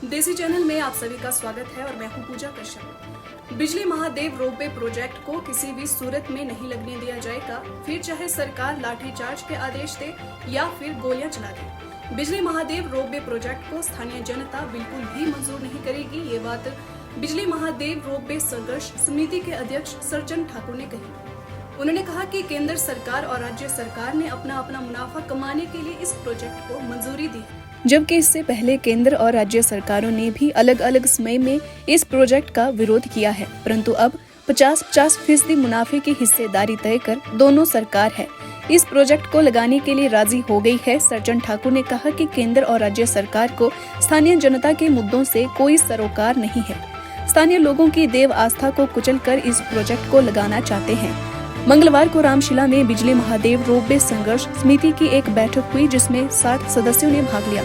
देसी चैनल में आप सभी का स्वागत है और मैं हूं पूजा कश्यप। बिजली महादेव रोपवे प्रोजेक्ट को किसी भी सूरत में नहीं लगने दिया जाएगा, फिर चाहे सरकार लाठीचार्ज के आदेश दे या फिर गोलियां चला दे। बिजली महादेव रोपवे प्रोजेक्ट को स्थानीय जनता बिल्कुल भी मंजूर नहीं करेगी। ये बात बिजली महादेव रोपवे संघर्ष समिति के अध्यक्ष सरजन ठाकुर ने कही। उन्होंने कहा कि केंद्र सरकार और राज्य सरकार ने अपना मुनाफा कमाने के लिए इस प्रोजेक्ट को मंजूरी दी, जबकि इससे पहले केंद्र और राज्य सरकारों ने भी अलग अलग समय में इस प्रोजेक्ट का विरोध किया है, परंतु अब 50-50% मुनाफे की हिस्सेदारी तय कर दोनों सरकार है इस प्रोजेक्ट को लगाने के लिए राजी हो गई है। सरजन ठाकुर ने कहा कि केंद्र और राज्य सरकार को स्थानीय जनता के मुद्दों से कोई सरोकार नहीं है। स्थानीय लोगों की देव आस्था को कुचलकर इस प्रोजेक्ट को लगाना चाहते हैं। मंगलवार को रामशिला में बिजली महादेव रोपवे संघर्ष समिति की एक बैठक हुई, जिसमें 60 सदस्यों ने भाग लिया।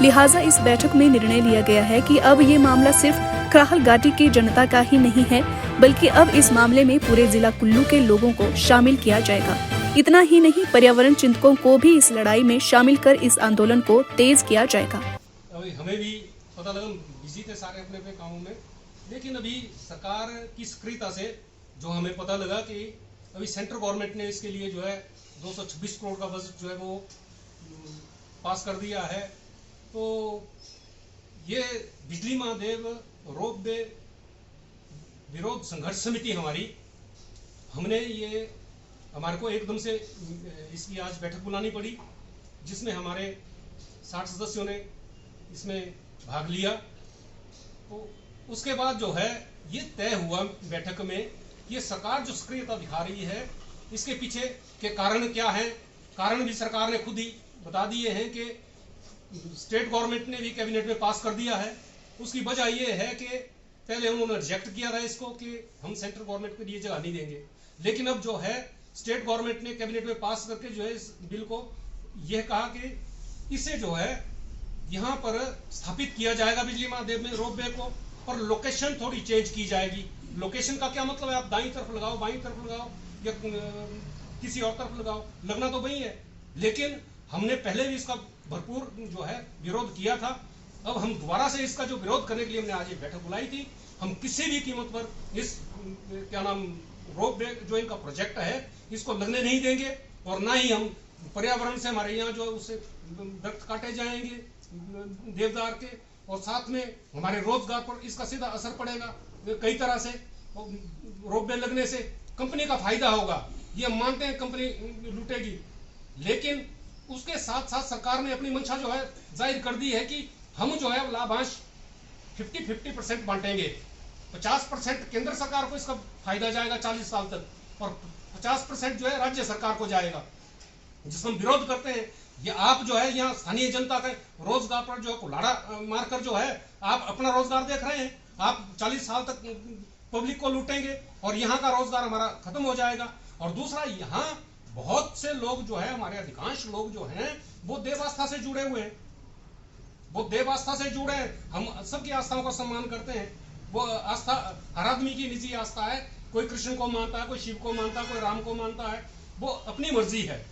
लिहाजा इस बैठक में निर्णय लिया गया है कि अब ये मामला सिर्फ खराहल घाटी की जनता का ही नहीं है, बल्कि अब इस मामले में पूरे जिला कुल्लू के लोगों को शामिल किया जाएगा। इतना ही नहीं, पर्यावरण चिंतकों को भी इस लड़ाई में शामिल कर इस आंदोलन को तेज किया जाएगा। हमें भी पता लगा, बिजी थे सारे अपने अपने कामों में, लेकिन अभी सरकार की सक्रियता से जो हमें पता लगा कि अभी सेंट्रल गवर्नमेंट ने इसके लिए जो है 226 करोड़ का बजट जो है वो पास कर दिया है। तो ये बिजली महादेव रोपवे विरोध संघर्ष समिति हमारे को एकदम से इसकी आज बैठक बुलानी पड़ी, जिसमें हमारे 60 सदस्यों ने इसमें भाग लिया। तो उसके बाद जो है ये तय हुआ बैठक में, ये सरकार जो सक्रियता दिखा रही है इसके पीछे के कारण क्या है। कारण भी सरकार ने खुद ही बता दिए हैं कि स्टेट गवर्नमेंट ने भी कैबिनेट में पास कर दिया है। उसकी वजह ये है कि पहले उन्होंने रिजेक्ट किया था इसको कि हम सेंट्रल गवर्नमेंट को ये जगह नहीं देंगे, लेकिन अब जो है स्टेट गवर्नमेंट ने कैबिनेट में पास करके जो है इस बिल को यह कहा कि इसे जो है यहाँ पर स्थापित किया जाएगा बिजली महादेव में रोपवे को, और लोकेशन थोड़ी चेंज की जाएगी। लोकेशन का क्या मतलब है, आप दाईं तरफ लगाओ, बाईं तरफ लगाओ या किसी और तरफ लगाओ, लगना तो वही है। लेकिन हमने पहले भी इसका भरपूर जो है विरोध किया था। अब हम दोबारा से इसका जो विरोध करने के लिए हमने आज एक बैठक बुलाई थी। हम किसी भी कीमत पर इस रोपवे जो इनका प्रोजेक्ट है इसको लगने नहीं देंगे, और ना ही हम पर्यावरण से हमारे यहाँ जो उससे दरख्त काटे जाएंगे देवदार के, और साथ में हमारे रोजगार पर इसका सीधा असर पड़ेगा कई तरह से। रोपवे लगने से कंपनी का फायदा होगा, ये मानते हैं कंपनी लूटेगी, लेकिन उसके साथ साथ सरकार ने अपनी मंशा जो है जाहिर कर दी है कि हम जो है लाभांश 50-50% बांटेंगे। 50% केंद्र सरकार को इसका फायदा जाएगा 40 साल तक, और 50% जो है राज्य सरकार को जाएगा, जिसका हम विरोध करते हैं। ये आप जो है यहाँ स्थानीय जनता के रोजगार पर जो कुल्हाड़ा मारकर जो है आप अपना रोजगार देख रहे हैं। आप 40 साल तक पब्लिक को लूटेंगे और यहाँ का रोजगार हमारा खत्म हो जाएगा। और दूसरा, यहाँ बहुत से लोग जो है, हमारे अधिकांश लोग जो हैं वो देव आस्था से जुड़े हुए हैं, वो देव आस्था से जुड़े हैं। हम सबकी आस्थाओं का सम्मान करते हैं। वो आस्था हर आदमी की निजी आस्था है, कोई कृष्ण को मानता है, कोई शिव को मानता है, कोई राम को मानता है, वो अपनी मर्जी है।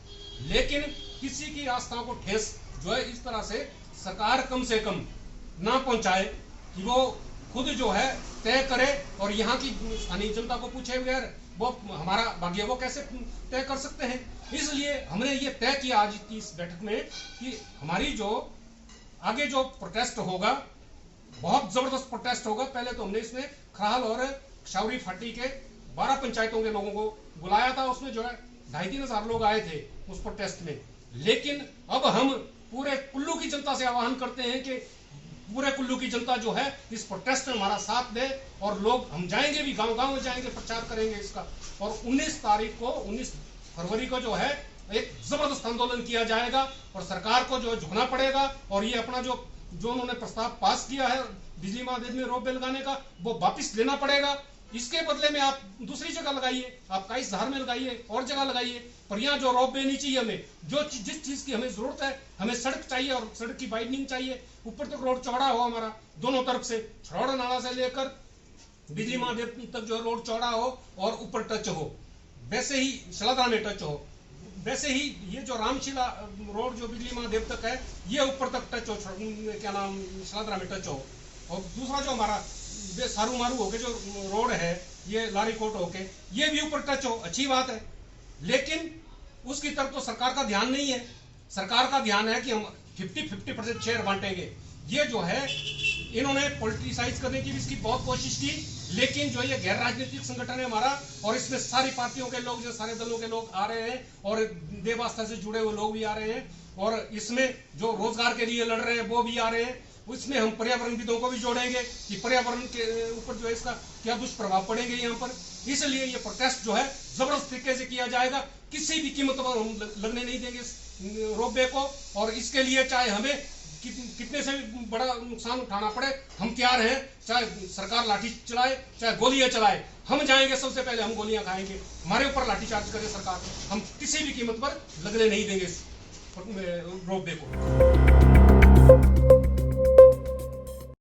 लेकिन किसी की आस्था को ठेस जो है इस तरह से सरकार कम से कम ना पहुंचाए कि वो खुद जो है तय करे, और यहाँ की स्थानीय जनता को पूछे बगैर वो हमारा भाग्य वो कैसे तय कर सकते हैं। इसलिए हमने ये तय किया आज की इस बैठक में कि हमारी जो आगे जो प्रोटेस्ट होगा, बहुत जबरदस्त प्रोटेस्ट होगा। पहले तो हमने इसमें खराहल और क्षौरी फाटी के 12 पंचायतों के लोगों को बुलाया था, उसमें जो है 2,500-3 हजार लोग आए थे उस प्रोटेस्ट में। लेकिन अब हम पूरे कुल्लू की जनता से आह्वान करते हैं कि पूरे कुल्लू की जनता जो है इस प्रोटेस्ट में हमारा साथ दे, और लोग हम जाएंगे भी, गांव-गांव में जाएंगे, प्रचार करेंगे इसका। और 19 फरवरी को जो है एक जबरदस्त आंदोलन किया जाएगा, और सरकार को जो झुकना पड़ेगा, और ये अपना जो उन्होंने प्रस्ताव पास किया है बिजली महादेव में रोपवे लगाने का, वो वापिस लेना पड़ेगा। इसके बदले में आप दूसरी जगह लगाइए, आप काइस धार में लगाइए, और जगह लगाइए, पर यहाँ जो रोपवे नहीं चाहिए हमें। जिस चीज की हमें जरूरत है, हमें सड़क चाहिए, और सड़क की वाइडनिंग चाहिए, ऊपर तक रोड चौड़ा हो हमारा, दोनों तरफ से छड़ौड़ा नाला से लेकर बिजली महादेव तक जो रोड चौड़ा हो और ऊपर टच हो, वैसे ही शलाद्रा में टच हो। वैसे ही ये जो रामशिला रोड जो बिजली महादेव तक है, ये ऊपर तक टच हो, क्या नाम, शलाद्रा में टच हो। और दूसरा जो हमारा सारू मारू होके जो रोड है, ये लारी कोट होके ये भी ऊपर टच हो, अच्छी बात है, लेकिन उसकी तरफ तो सरकार का ध्यान नहीं है। सरकार का ध्यान है कि हम 50-50% शेयर बांटेंगे। ये जो है इन्होंने पॉलिटिसाइज करने की भी इसकी बहुत कोशिश की, लेकिन जो ये गैर राजनीतिक संगठन है हमारा, और इसमें सारी पार्टियों के लोग, जो सारे दलों के लोग आ रहे हैं और देव आस्था से जुड़े हुए लोग भी आ रहे हैं, और इसमें जो रोजगार के लिए लड़ रहे हैं वो भी आ रहे हैं। उसमें हम पर्यावरणविदों को भी जोड़ेंगे कि पर्यावरण के ऊपर जो है इसका क्या दुष्प्रभाव पड़ेंगे यहाँ पर। इसलिए ये प्रोटेस्ट जो है जबरदस्त तरीके से किया जाएगा, किसी भी कीमत पर हम लगने नहीं देंगे इस रोपवे को, और इसके लिए चाहे हमें कितने से बड़ा नुकसान उठाना पड़े हम तैयार हैं। चाहे सरकार लाठी चलाए, चाहे गोलियां चलाए, हम जाएंगे, सबसे पहले हम गोलियां खाएंगे। हमारे ऊपर लाठीचार्ज करे सरकार, हम किसी भी कीमत पर लगने नहीं देंगे इस रोपवे को।